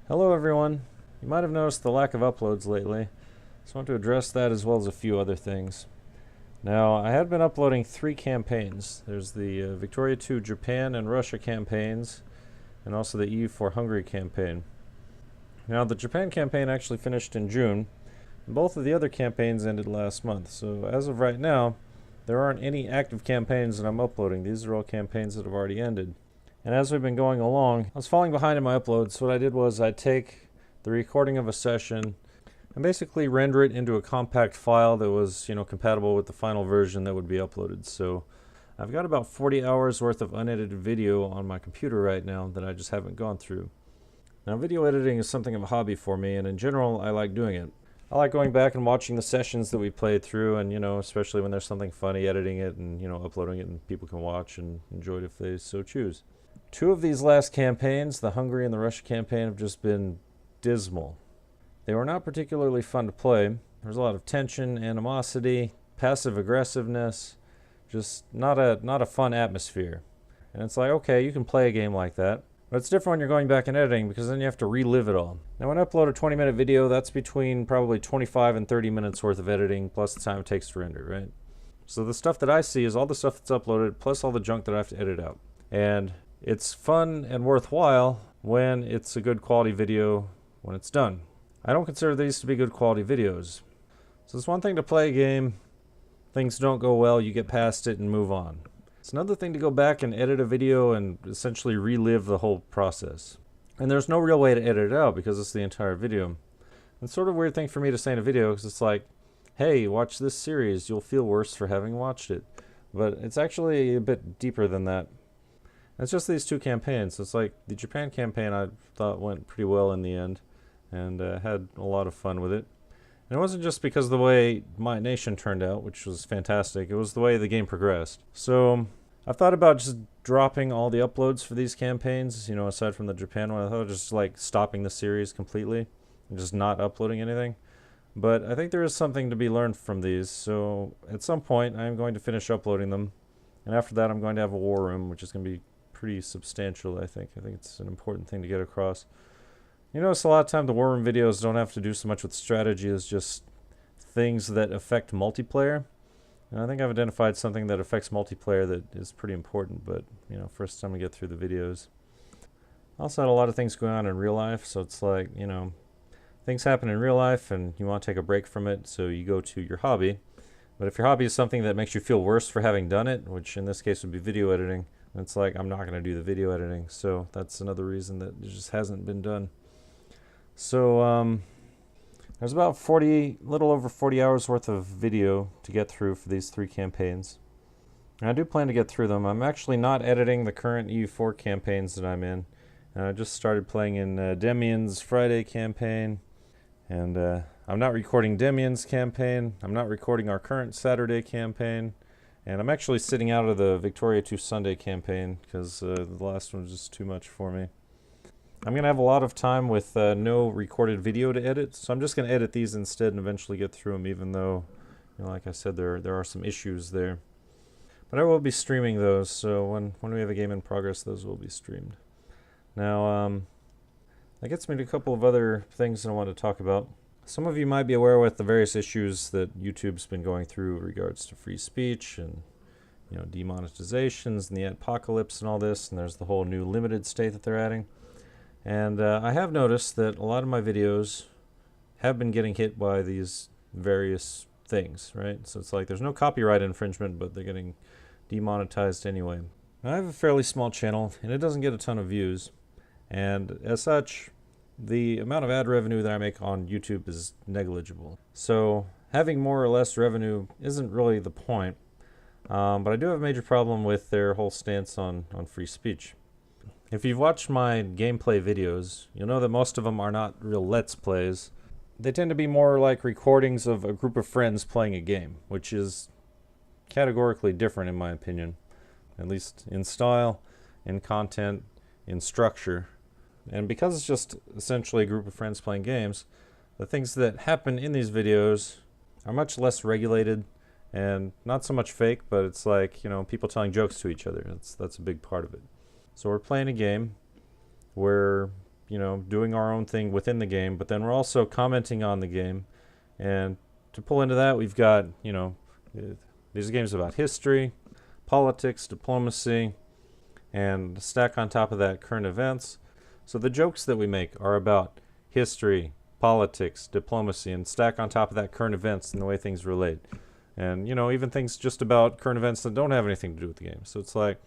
Hello everyone. You might have noticed the lack of uploads lately, so I want to address that as well as a few other things. Now, I had been uploading 3 campaigns. There's the Victoria 2 Japan and Russia campaigns, and also the EU4 Hungary campaign. Now, the Japan campaign actually finished in June, and both of the other campaigns ended last month, so as of right now, there aren't any active campaigns that I'm uploading. These are all campaigns that have already ended. And as we've been going along, I was falling behind in my uploads, so what I did was I'd take the recording of a session and basically render it into a compact file that was, compatible with the final version that would be uploaded. So I've got about 40 hours worth of unedited video on my computer right now that I just haven't gone through. Now, video editing is something of a hobby for me, and in general, I like doing it. I like going back and watching the sessions that we played through, and, especially when there's something funny, editing it and, uploading it, and people can watch and enjoy it if they so choose. 2 of these last campaigns, the Hungary and the Russia campaign, have just been dismal. They were not particularly fun to play. There was a lot of tension, animosity, passive aggressiveness, just not a fun atmosphere. And it's like, okay, you can play a game like that, but it's different when you're going back and editing because then you have to relive it all. Now, when I upload a 20-minute video, that's between probably 25 and 30 minutes worth of editing plus the time it takes to render, right? So the stuff that I see is all the stuff that's uploaded plus all the junk that I have to edit out. And it's fun and worthwhile when it's a good quality video when it's done. I don't consider these to be good quality videos. So it's one thing to play a game, things don't go well, you get past it and move on. It's another thing to go back and edit a video and essentially relive the whole process. And there's no real way to edit it out because it's the entire video. It's sort of a weird thing for me to say in a video because it's like, hey, watch this series, you'll feel worse for having watched it. But it's actually a bit deeper than that. It's just these 2 campaigns. It's like the Japan campaign I thought went pretty well in the end and had a lot of fun with it. And it wasn't just because of the way my nation turned out, which was fantastic. It was the way the game progressed. So I've thought about just dropping all the uploads for these campaigns, aside from the Japan one. I thought just like stopping the series completely and just not uploading anything. But I think there is something to be learned from these. So at some point I'm going to finish uploading them. And after that I'm going to have a war room, which is going to be pretty substantial, I think. I think it's an important thing to get across. You notice a lot of time the war room videos don't have to do so much with strategy as just things that affect multiplayer. And I think I've identified something that affects multiplayer that is pretty important, but, first time we get through the videos. I also had a lot of things going on in real life, so it's like, things happen in real life and you want to take a break from it, so you go to your hobby. But if your hobby is something that makes you feel worse for having done it, which in this case would be video editing, it's like I'm not going to do the video editing, so that's another reason that it just hasn't been done. So there's about little over 40 hours worth of video to get through for these 3 campaigns. And I do plan to get through them. I'm actually not editing the current EU4 campaigns that I'm in. I just started playing in Demian's Friday campaign, and I'm not recording Demian's campaign. I'm not recording our current Saturday campaign. And I'm actually sitting out of the Victoria 2 Sunday campaign because the last one was just too much for me. I'm going to have a lot of time with no recorded video to edit, so I'm just going to edit these instead and eventually get through them, even though, like I said, there are some issues there. But I will be streaming those, so when we have a game in progress, those will be streamed. Now, that gets me to a couple of other things that I want to talk about. Some of you might be aware with the various issues that YouTube's been going through with regards to free speech and, demonetizations and the apocalypse and all this, and there's the whole new limited state that they're adding. And I have noticed that a lot of my videos have been getting hit by these various things, right? So it's like there's no copyright infringement, but they're getting demonetized anyway. Now, I have a fairly small channel, and it doesn't get a ton of views, and as such, the amount of ad revenue that I make on YouTube is negligible. So having more or less revenue isn't really the point, but I do have a major problem with their whole stance on free speech. If you've watched my gameplay videos, you'll know that most of them are not real Let's Plays. They tend to be more like recordings of a group of friends playing a game, which is categorically different in my opinion, at least in style, in content, in structure. And because it's just essentially a group of friends playing games, the things that happen in these videos are much less regulated and not so much fake, but it's like, people telling jokes to each other. That's a big part of it. So we're playing a game where doing our own thing within the game, but then we're also commenting on the game. And to pull into that, we've got, these games about history, politics, diplomacy, and stack on top of that current events. So the jokes that we make are about history, politics, diplomacy, and stack on top of that current events and the way things relate. And, even things just about current events that don't have anything to do with the game. So it's like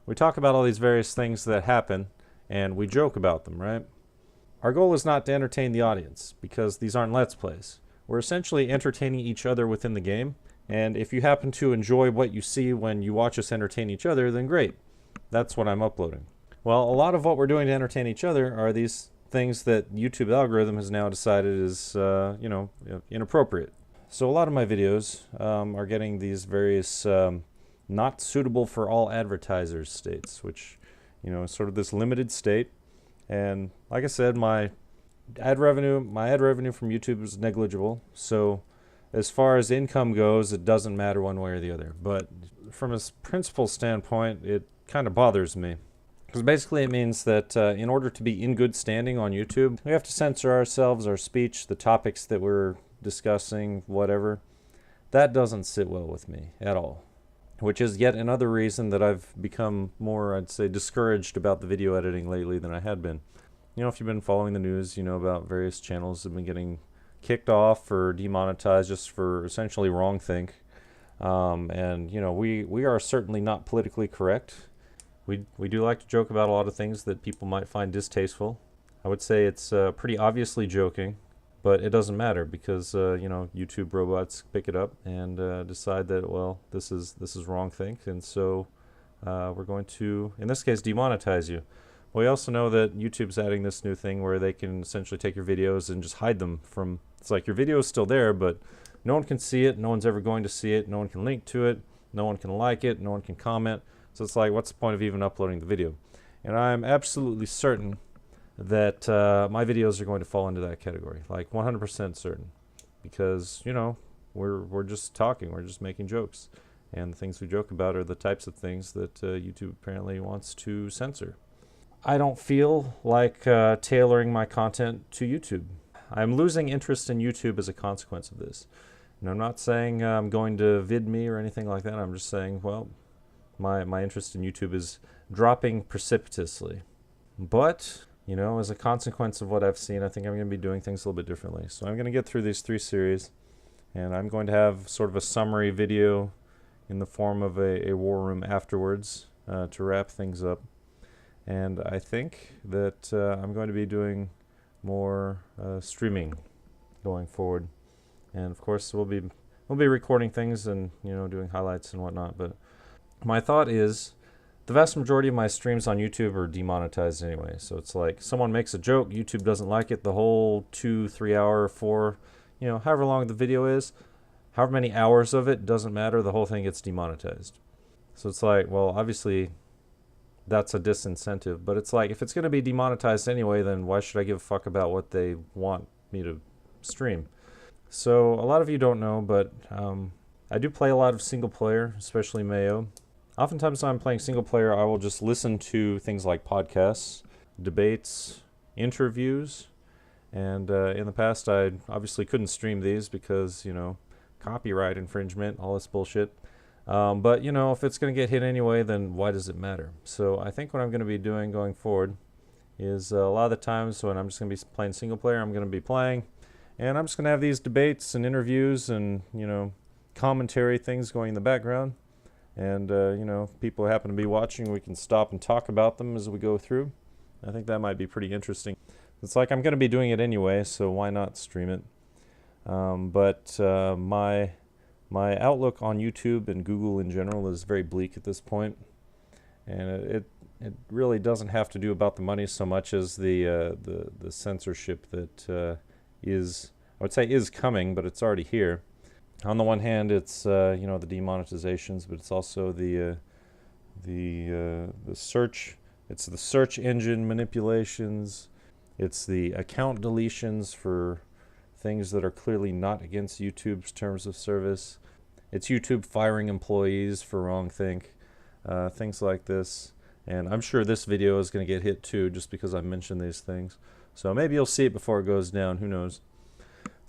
we talk about all these various things that happen and we joke about them, right? Our goal is not to entertain the audience because these aren't Let's Plays. We're essentially entertaining each other within the game. And if you happen to enjoy what you see when you watch us entertain each other, then great. That's what I'm uploading. Well, a lot of what we're doing to entertain each other are these things that YouTube algorithm has now decided is, inappropriate. So a lot of my videos are getting these various not suitable for all advertisers states, which, is sort of this limited state. And like I said, my ad revenue from YouTube is negligible. So as far as income goes, it doesn't matter one way or the other. But from a principle standpoint, it kind of bothers me. Because basically it means that in order to be in good standing on YouTube, we have to censor ourselves, our speech, the topics that we're discussing, whatever. That doesn't sit well with me at all. Which is yet another reason that I've become more, I'd say, discouraged about the video editing lately than I had been. If you've been following the news, you know about various channels that have been getting kicked off or demonetized just for essentially wrongthink. And, we are certainly not politically correct. We do like to joke about a lot of things that people might find distasteful. I would say it's pretty obviously joking, but it doesn't matter because YouTube robots pick it up and decide that, well, this is wrongthink, and so we're going to, in this case, demonetize you. Well, we also know that YouTube's adding this new thing where they can essentially take your videos and just hide them from. It's like your video is still there, but no one can see it. No one's ever going to see it. No one can link to it. No one can like it. No one can comment. So it's like, what's the point of even uploading the video? And I'm absolutely certain that my videos are going to fall into that category, like 100% certain, because we're just talking, we're just making jokes, and the things we joke about are the types of things that YouTube apparently wants to censor. I don't feel like tailoring my content to YouTube. I'm losing interest in YouTube as a consequence of this. And I'm not saying I'm going to VidMe or anything like that. I'm just saying, well, my interest in YouTube is dropping precipitously. But, as a consequence of what I've seen, I think I'm going to be doing things a little bit differently. So I'm going to get through these 3 series, and I'm going to have sort of a summary video in the form of a war room afterwards to wrap things up. And I think that I'm going to be doing more streaming going forward. And of course, we'll be recording things and doing highlights and whatnot. But my thought is, the vast majority of my streams on YouTube are demonetized anyway. So it's like someone makes a joke, YouTube doesn't like it, the whole 2, 3 hour, 4, however long the video is, however many hours of it, doesn't matter, the whole thing gets demonetized. So it's like, well, obviously that's a disincentive, but it's like, if it's going to be demonetized anyway, then why should I give a fuck about what they want me to stream? So a lot of you don't know, but I do play a lot of single player, especially Mayo. Oftentimes when I'm playing single player, I will just listen to things like podcasts, debates, interviews, and in the past I obviously couldn't stream these because, copyright infringement, all this bullshit. But, if it's going to get hit anyway, then why does it matter? So I think what I'm going to be doing going forward is a lot of the times when I'm just going to be playing single player, I'm going to be playing, and I'm just going to have these debates and interviews and, commentary things going in the background. And, people happen to be watching, we can stop and talk about them as we go through. I think that might be pretty interesting. It's like I'm going to be doing it anyway, so why not stream it? But my outlook on YouTube and Google in general is very bleak at this point. And it really doesn't have to do about the money so much as the censorship that is, I would say is coming, but it's already here. On the one hand, it's the demonetizations, but it's also the search. It's the search engine manipulations. It's the account deletions for things that are clearly not against YouTube's terms of service. It's YouTube firing employees for wrongthink, things like this. And I'm sure this video is going to get hit too, just because I mentioned these things. So maybe you'll see it before it goes down. Who knows?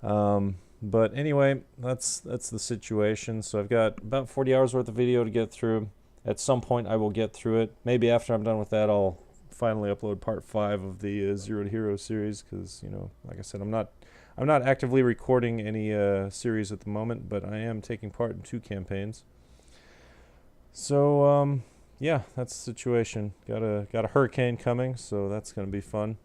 But anyway, that's the situation. So I've got about 40 hours worth of video to get through. At some point, I will get through it. Maybe after I'm done with that, I'll finally upload part 5 of the Zero to Hero series, because, you know, like I said, I'm not actively recording any series at the moment, but I am taking part in 2 campaigns. So yeah, that's the situation. Got a hurricane coming, so that's going to be fun.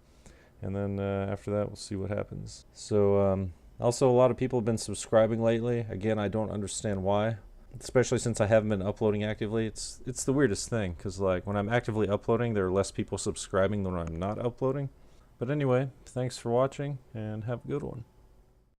And then after that, we'll see what happens. So also, a lot of people have been subscribing lately. Again, I don't understand why, especially since I haven't been uploading actively. It's the weirdest thing, because like when I'm actively uploading, there are less people subscribing than when I'm not uploading. But anyway, thanks for watching, and have a good one.